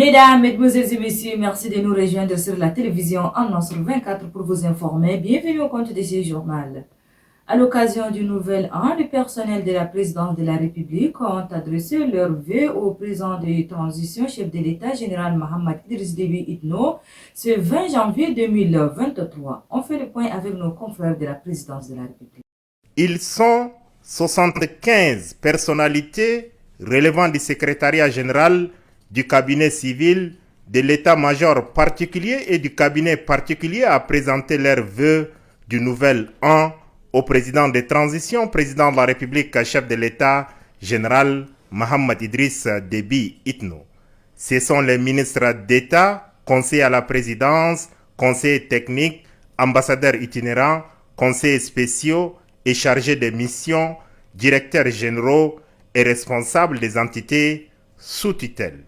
Mesdames, Mesdemoiselles et Messieurs, merci de nous rejoindre sur la télévision en sur 24 pour vous informer. Bienvenue au compte de ce journal. À l'occasion du nouvel an, le personnel de la présidence de la République ont adressé leurs vœux au président de transition, chef de l'État général Mohamed Idriss Déby Itno, ce 20 janvier 2023. On fait le point avec nos confrères de la présidence de la République. Ils sont 75 personnalités relevant du secrétariat général, du cabinet civil, de l'état-major particulier et du cabinet particulier à présenter leurs vœux du nouvel an au président de transition, président de la République, chef de l'État général Mohamed Idriss Déby Itno. Ce sont les ministres d'État, conseillers à la présidence, conseillers techniques, ambassadeurs itinérants, conseillers spéciaux et chargés de missions, directeurs généraux et responsables des entités sous tutelle.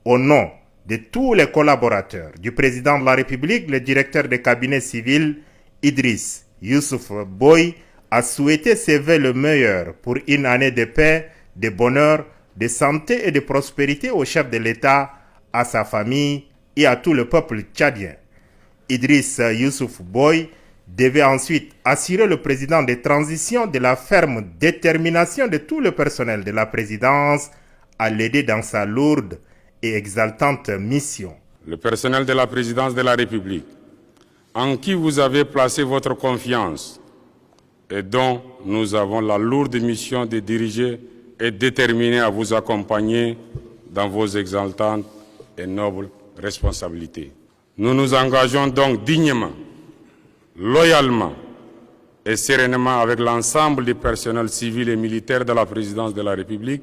Au nom de tous les collaborateurs du président de la République, le directeur de cabinet civil Idriss Youssouf Boy a souhaité ses vœux le meilleur pour une année de paix, de bonheur, de santé et de prospérité au chef de l'État, à sa famille et à tout le peuple tchadien. Idriss Youssouf Boy devait ensuite assurer le président de transition de la ferme détermination de tout le personnel de la présidence à l'aider dans sa lourde et exaltante mission. Le personnel de la présidence de la République, en qui vous avez placé votre confiance et dont nous avons la lourde mission de diriger, est déterminé à vous accompagner dans vos exaltantes et nobles responsabilités. Nous nous engageons donc dignement, loyalement et sereinement avec l'ensemble du personnel civil et militaire de la présidence de la République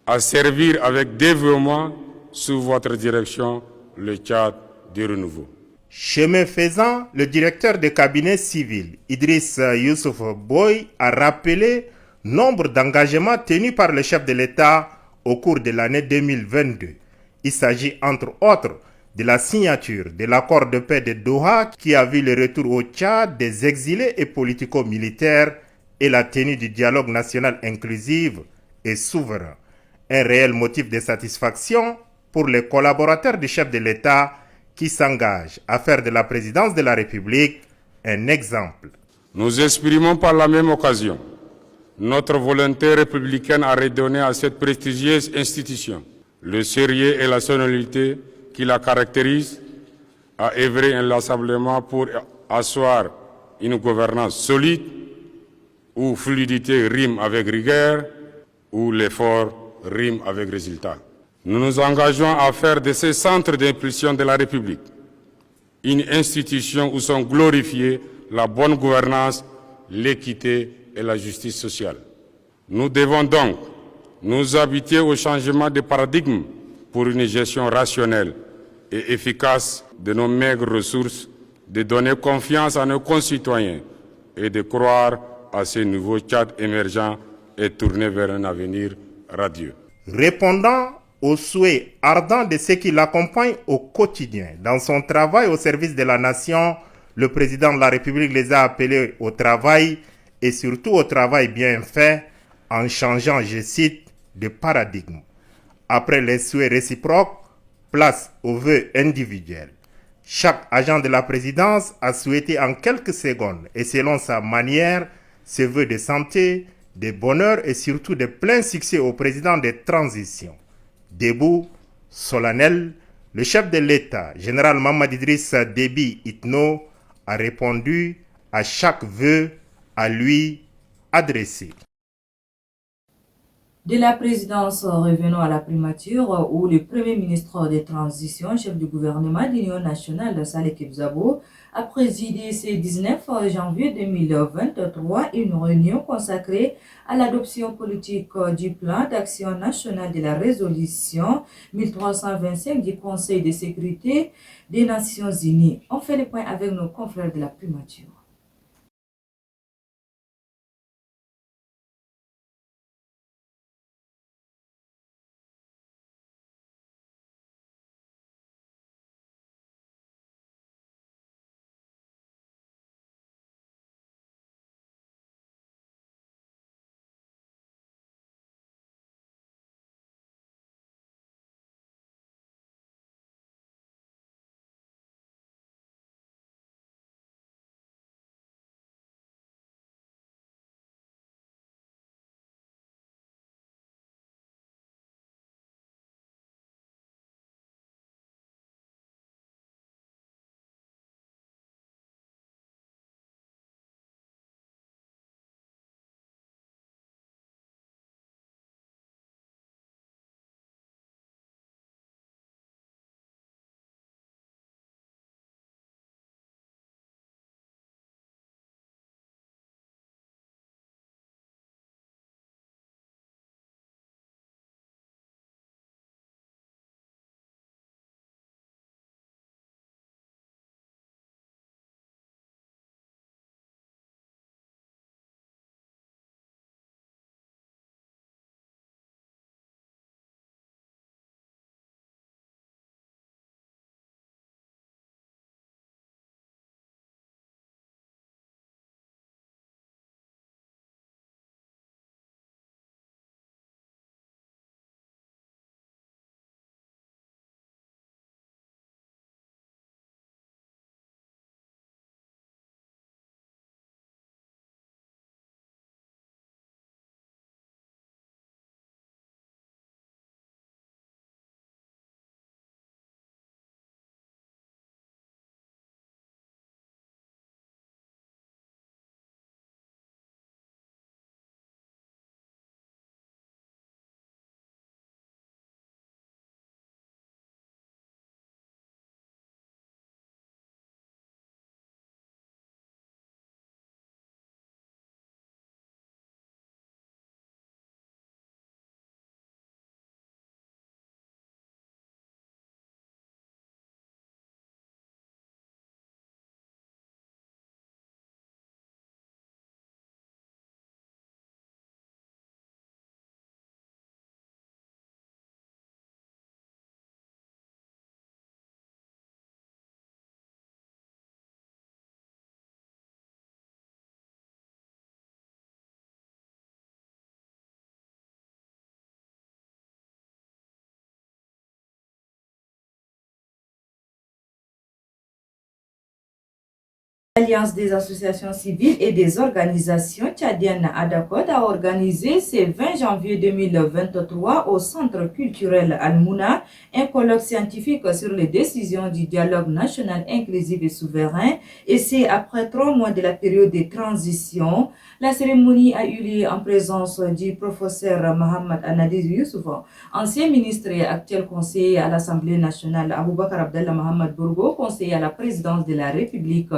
à servir avec dévouement sous votre direction le Tchad du renouveau. Chemin faisant, le directeur de cabinet civil, Idriss Youssouf Boy, a rappelé nombre d'engagements tenus par le chef de l'État au cours de l'année 2022. Il s'agit entre autres de la signature de l'accord de paix de Doha qui a vu le retour au Tchad des exilés et politico-militaires et la tenue du dialogue national inclusif et souverain. Un réel motif de satisfaction pour les collaborateurs du chef de l'État qui s'engagent à faire de la présidence de la République un exemple. Nous exprimons par la même occasion notre volonté républicaine à redonner à cette prestigieuse institution le sérieux et la solennité qui la caractérisent, à œuvrer inlassablement pour asseoir une gouvernance solide où fluidité rime avec rigueur, où l'effort rime avec résultat. Nous nous engageons à faire de ces centres d'impulsion de la République une institution où sont glorifiées la bonne gouvernance, l'équité et la justice sociale. Nous devons donc nous habituer au changement de paradigme pour une gestion rationnelle et efficace de nos maigres ressources, de donner confiance à nos concitoyens et de croire à ce nouveau Tchad émergent et tourné vers un avenir radieux. Répondant aux souhaits ardents de ceux qui l'accompagnent au quotidien dans son travail au service de la nation, le président de la République les a appelés au travail et surtout au travail bien fait en changeant, je cite, de paradigme. Après les souhaits réciproques, place aux vœux individuels. Chaque agent de la présidence a souhaité en quelques secondes et selon sa manière ses vœux de santé, de bonheur et surtout de plein succès au président de transition. Debout, solennel, le chef de l'État, général Mohamed Idriss Déby Itno, a répondu à chaque vœu à lui adressé. De la présidence, revenons à la primature où le premier ministre de transition, chef du gouvernement d'Union nationale, Saleh Kebzabo, a présidé ce 19 janvier 2023 une réunion consacrée à l'adoption politique du plan d'action national de la résolution 1325 du Conseil de sécurité des Nations Unies. On fait le point avec nos confrères de la primature. L'Alliance des associations civiles et des organisations tchadiennes ADACOD a organisé ce 20 janvier 2023 au Centre culturel Al-Mouna un colloque scientifique sur les décisions du dialogue national inclusif et souverain, et c'est après 3 mois de la période de transition. La cérémonie a eu lieu en présence du professeur Mohamed Anadiz Youssouf, ancien ministre et actuel conseiller à l'Assemblée nationale, Aboubakar Abdallah Mohamed Bourgo, conseiller à la présidence de la République,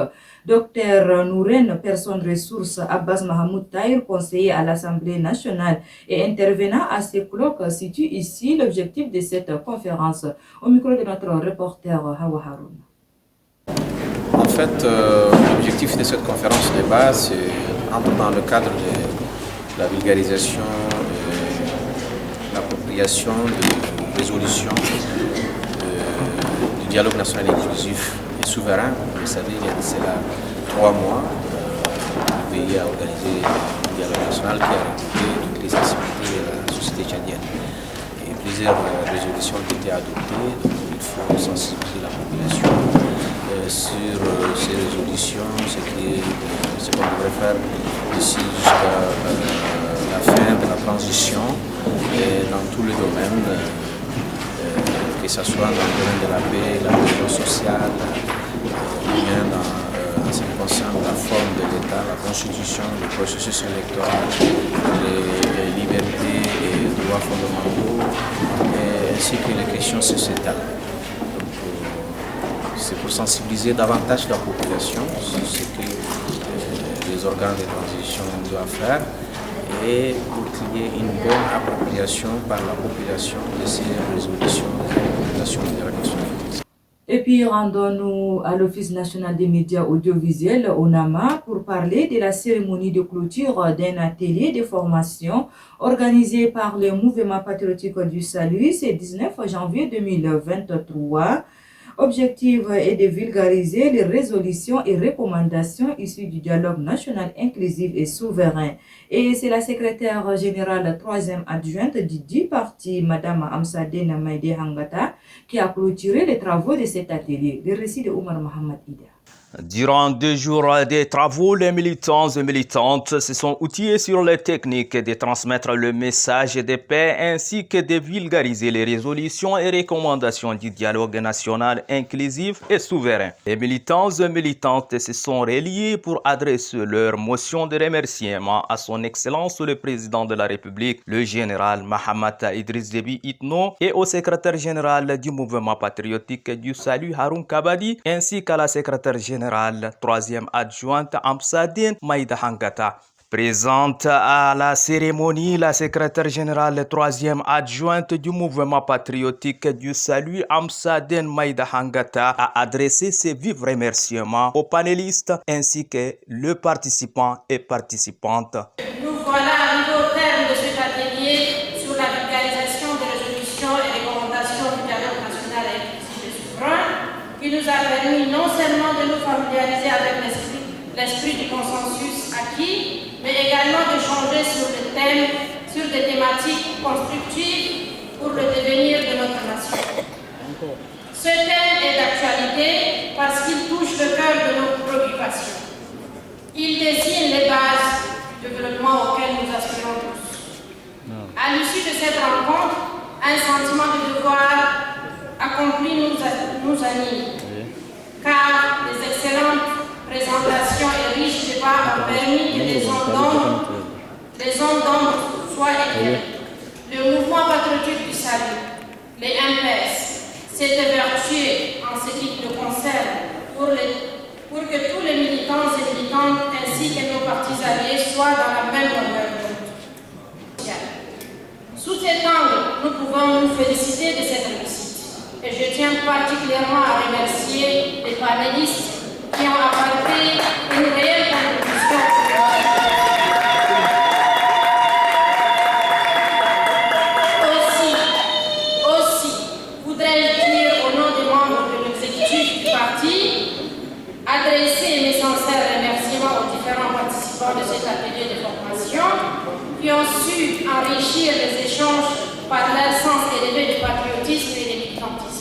Dr Nouren, personne ressource, Abbas Mahamoud Tahir, conseiller à l'Assemblée nationale et intervenant à ce colloque, situe ici l'objectif de cette conférence. Au micro de notre reporter Hawa Haroun. En fait, l'objectif de cette conférence de base, c'est entre dans le cadre de la vulgarisation et l'appropriation de résolutions du dialogue national inclusif et souverain. Vous savez, il y a cela 3 mois, le pays a organisé un dialogue national qui a regroupé toutes les sensibilités de la société tchadienne. Et plusieurs résolutions ont été adoptées, donc il faut sensibiliser la population sur ces résolutions, ce qu'on devrait faire d'ici jusqu'à la fin de la transition et dans tous les domaines, que ce soit dans le domaine de la paix, la cohésion sociale, ou bien en ce qui concerne la forme de l'État, la constitution, le processus électoral, les libertés et droits fondamentaux, ainsi que les questions sociétales. C'est pour sensibiliser davantage la population sur ce que les organes de transition doivent faire et pour qu'il y ait une bonne appropriation par la population de ces résolutions des recommandations internationales. Et puis rendons-nous à l'Office national des médias audiovisuels, ONAMA, pour parler de la cérémonie de clôture d'un atelier de formation organisé par le Mouvement patriotique du Salut ce 19 janvier 2023. Objectif est de vulgariser les résolutions et recommandations issues du dialogue national inclusif et souverain. Et c'est la secrétaire générale 3e adjointe du dit parti, Madame Amsadine Maïdé Hangata, qui a clôturé les travaux de cet atelier. Le récit de Omar Mohamed Ida. Durant 2 jours de travaux, les militants et militantes se sont outillés sur les techniques de transmettre le message de paix ainsi que de vulgariser les résolutions et recommandations du dialogue national inclusif et souverain. Les militants et militantes se sont reliés pour adresser leur motion de remerciement à son Excellence le Président de la République, le général Mahamat Idriss Déby Itno, et au secrétaire général du Mouvement patriotique du Salut Haroun Kabadi, ainsi qu'à la secrétaire générale 3e adjointe Amsadine Maïda Hangata. Présente à la cérémonie, la secrétaire générale 3e adjointe du Mouvement patriotique du Salut, Amsadine Maïda Hangata, a adressé ses vifs remerciements aux panélistes ainsi que les participants et participantes. Nous voilà arrivés au terme de cet atelier sur la vulgarisation des résolutions et recommandations du dialogue national inclusif et souverain, qui nous a permis non seulement de nous familiariser avec l'esprit du consensus acquis, mais également d'échanger sur des thèmes, sur des thématiques constructives pour le devenir de notre nation. Ce thème est d'actualité parce qu'il touche le cœur de nos préoccupations. Il dessine les bases du développement auquel nous aspirons tous. À l'issue de cette rencontre, un sentiment de devoir accompli nous anime, car les excellentes présentations et riches débats ont permis que les zones d'ombre soient éclairées. Le Mouvement patriotique du Salut, les MPS, s'est évertué en ce qui le concerne pour que tous les militants et militantes ainsi que nos partis alliés soient dans la même longueur d'onde. Sous cet angle, nous pouvons nous féliciter de cette réussite. Et je tiens particulièrement à remercier les panélistes qui ont apporté une réelle contribution. Aussi, voudrais-je dire au nom des membres de l'exécutif du parti, adresser mes sincères remerciements aux différents participants de cet atelier de formation qui ont su enrichir les échanges par leur sens élevé de patriotisme et de militantisme.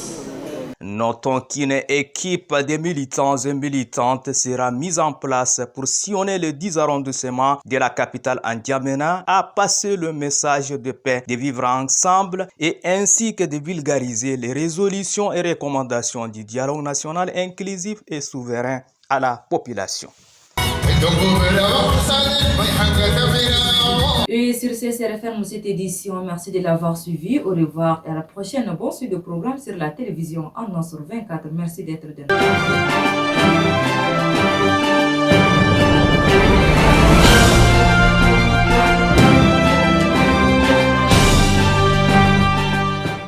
Notons qu'une équipe de militants et militantes sera mise en place pour sillonner les 10 arrondissements de la capitale N'Djamena à passer le message de paix, de vivre ensemble et ainsi que de vulgariser les résolutions et recommandations du dialogue national inclusif et souverain à la population. Et sur ce, c'est referme cette édition. Merci de l'avoir suivi. Au revoir et à la prochaine. Bon suite de programme sur la télévision en 24. Merci d'être de nous.